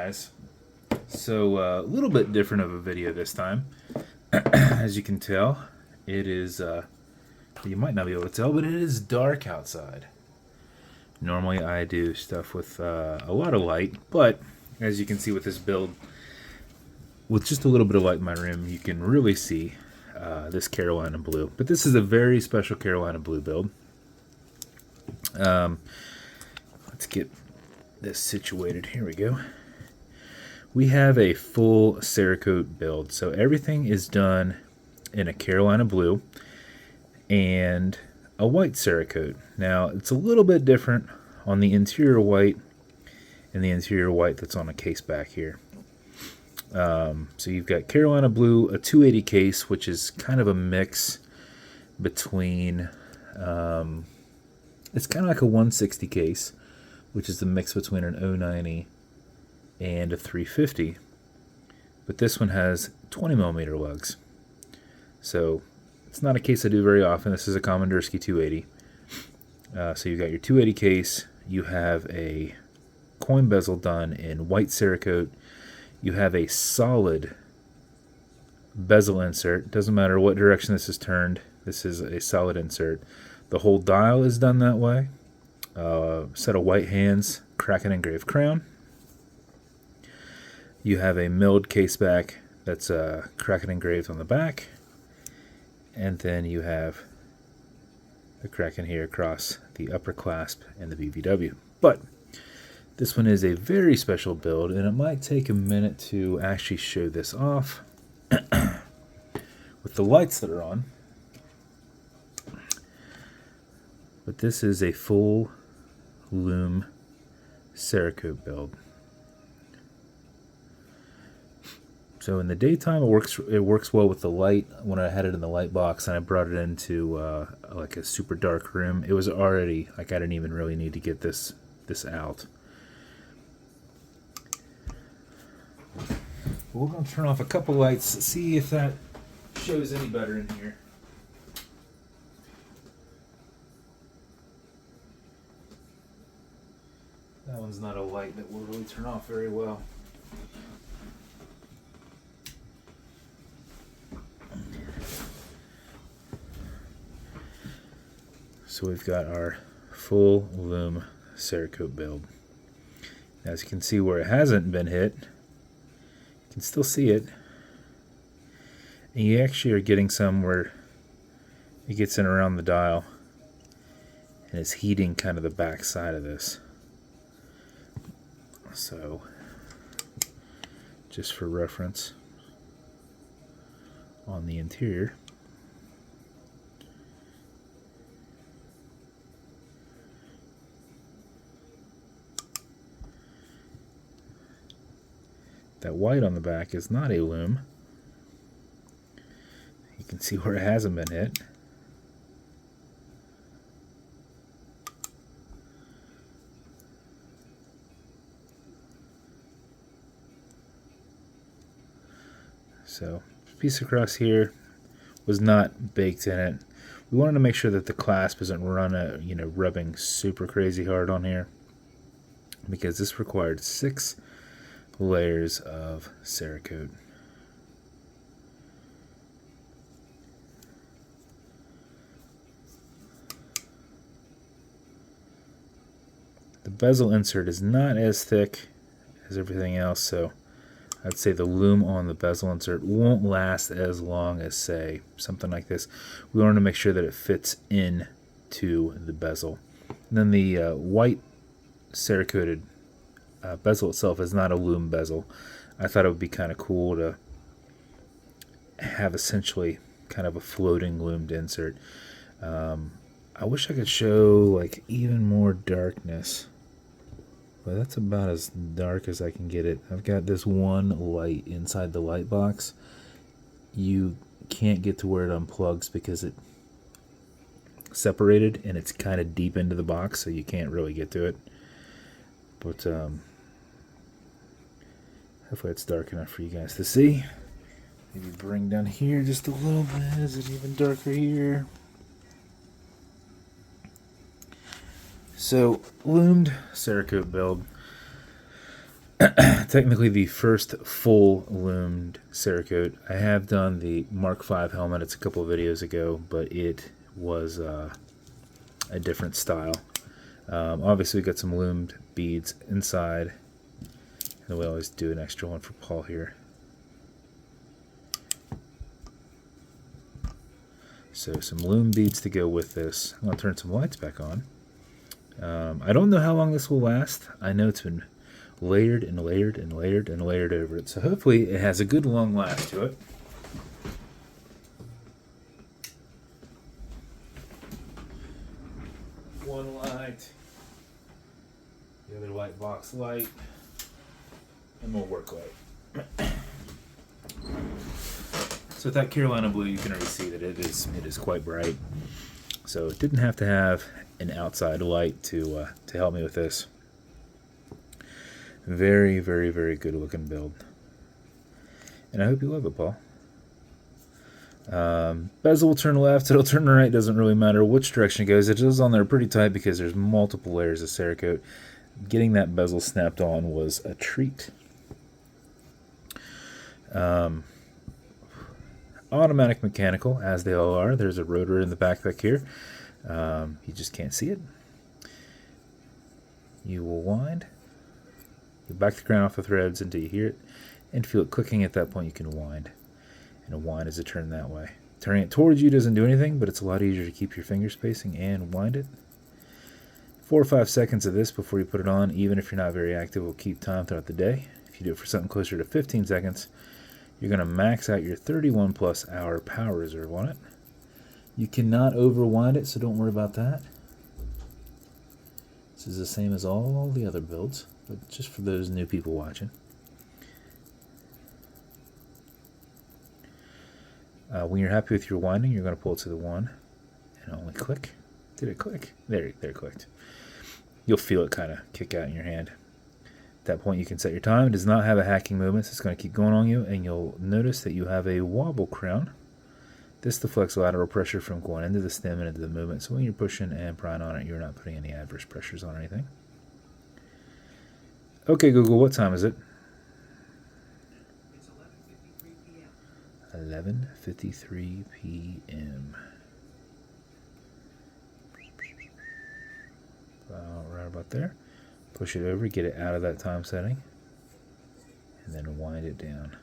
guys. So a little bit different of a video this time. As you can tell, it is, you might not be able to tell, but it is dark outside. Normally I do stuff with a lot of light, but as you can see with this build, with just a little bit of light in my room, you can really see this Carolina Blue. But this is a very special Carolina Blue build. Let's get this situated. Here we go. We have a full Cerakote build. So everything is done in a Carolina Blue and a white Cerakote. Now, it's a little bit different on the interior white and the interior white that's on a caseback here. So you've got Carolina Blue, a 280 case, which is kind of a mix between, it's kind of like a 160 case, which is the mix between an 090 and a 350. But this one has 20 millimeter lugs. So it's not a case I do very often. This is a Commandersky 280. So you've got your 280 case. You have a coin bezel done in white Cerakote. You have a solid bezel insert. Doesn't matter what direction this is turned. This is a solid insert. The whole dial is done that way. Set of white hands, Kraken engraved crown. You have a milled caseback that's Kraken engraved on the back. And then you have the Kraken here across the upper clasp and the BVW. But this one is a very special build, and it might take a minute to actually show this off with the lights that are on. But this is a full Lume Cerakote build. So in the daytime, it works well with the light. When I had it in the light box and I brought it into like a super dark room, it was already like I didn't even really need to get this out. We're going to turn off a couple lights, see if that shows any better in here. That one's not a light that will really turn off very well. So we've got our full Lume Cerakote build. As you can see where it hasn't been hit, you can still see it. And you actually are getting some where it gets in around the dial and it's heating kind of the back side of this. So, just for reference, on the interior, that white on the back is not a lume. You can see where it hasn't been hit. So, piece across here was not baked in it. We wanted to make sure that the clasp isn't rubbing super crazy hard on here, because this required 6 layers of Cerakote. The bezel insert is not as thick as everything else, so I'd say the lume on the bezel insert won't last as long as, say, something like this. We want to make sure that it fits in to the bezel. And then the white Cerakoted bezel itself is not a lume bezel. I thought it would be kind of cool to have essentially kind of a floating lumed insert. I wish I could show like even more darkness, but that's about as dark as I can get it. I've got this one light inside the light box. You can't get to where it unplugs because it separated and it's kind of deep into the box, so you can't really get to it. But hopefully it's dark enough for you guys to see. Maybe bring down here just a little bit. Is it even darker here? So, lumed Cerakote build. technically the first full lumed Cerakote. I have done the Mark V helmet. It's a couple of videos ago, but it was a different style. Obviously, we got some lumed beads inside, and we always do an extra one for Paul here. So some lume beads to go with this. I'm going to turn some lights back on. I don't know how long this will last. I know it's been layered and layered and layered and layered over it. So hopefully it has a good long last to it. One light, the other light box light, and more work light. So with that Carolina Blue, you can already see that it is quite bright. So it didn't have to have an outside light to help me with this. Very, very, very good looking build. And I hope you love it, Paul. Bezel will turn left, it'll turn right, doesn't really matter which direction it goes. It is on there pretty tight because there's multiple layers of Cerakote. Getting that bezel snapped on was a treat. Automatic mechanical, as they all are. There's a rotor in the back here. You just can't see it. You will wind. You back the crown off the threads until you hear it and feel it clicking. At that point you can wind. And a wind is a turn that way. Turning it towards you doesn't do anything, but it's a lot easier to keep your finger spacing and wind it. 4 or 5 seconds of this before you put it on, even if you're not very active, will keep time throughout the day. If you do it for something closer to 15 seconds, you're going to max out your 31 plus hour power reserve on it. You cannot overwind it, so don't worry about that. This is the same as all the other builds, but just for those new people watching. When you're happy with your winding, you're going to pull it to the 1 and only click. Did it click? There it clicked. You'll feel it kind of kick out in your hand. At that point, you can set your time. It does not have a hacking movement, so it's going to keep going on you, and you'll notice that you have a wobble crown. This deflects lateral pressure from going into the stem and into the movement, so when you're pushing and prying on it, you're not putting any adverse pressures on anything. Okay, Google, what time is it? It's 11:53 p.m. 11:53 p.m. Right about there. Push it over, get it out of that time setting, and then wind it down.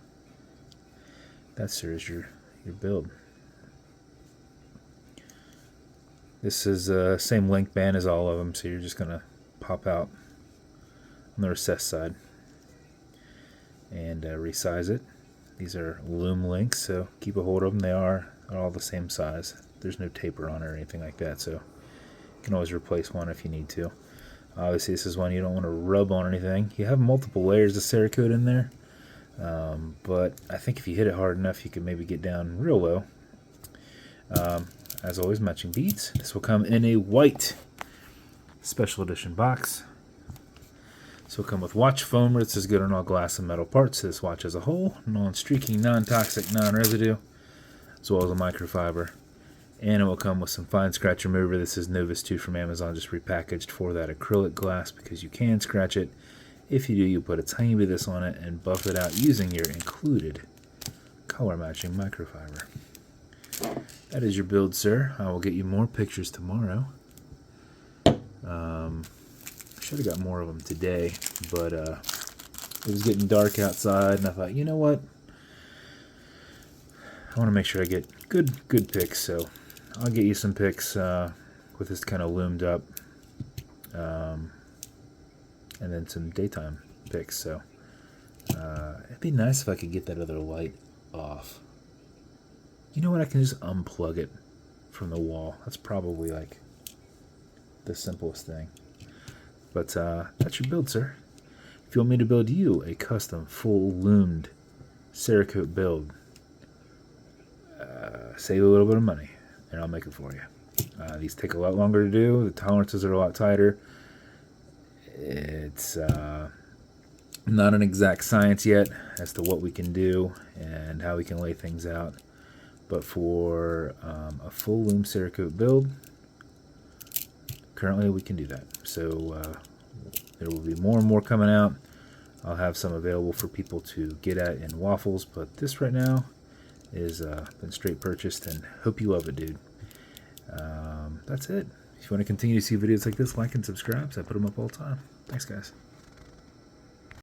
That serves your build. This is same length band as all of them, so you're just going to pop out on the recess side and resize it. These are Lume links, so keep a hold of them. They are all the same size. There's no taper on it or anything like that, so you can always replace one if you need to. Obviously, this is one you don't want to rub on anything. You have multiple layers of Cerakote in there, but I think if you hit it hard enough, you can maybe get down real low. As always, matching beads. This will come in a white special edition box. This will come with watch foamer. This is good on all glass and metal parts. This watch as a whole, non-streaking, non-toxic, non-residue, as well as a microfiber. And it will come with some fine scratch remover. This is Novus 2 from Amazon, just repackaged for that acrylic glass because you can scratch it. If you do, you put a tiny bit of this on it and buff it out using your included color matching microfiber. That is your build, sir. I will get you more pictures tomorrow. Should have got more of them today, but it was getting dark outside, and I thought, you know what? I want to make sure I get good pics, so I'll get you some pics with this kind of loomed up, and then some daytime pics. So it'd be nice if I could get that other light off. You know what? I can just unplug it from the wall. That's probably like the simplest thing. But that's your build, sir. If you want me to build you a custom full loomed Cerakote build, save a little bit of money, and I'll make it for you. These take a lot longer to do. The tolerances are a lot tighter. It's not an exact science yet as to what we can do and how we can lay things out. But for a full loom Cerakote build, currently we can do that. So there will be more and more coming out. I'll have some available for people to get at in waffles, but this right now is been straight purchased, and hope you love it, dude. That's it. If you want to continue to see videos like this, like and subscribe, so I put them up all the time. Thanks, guys.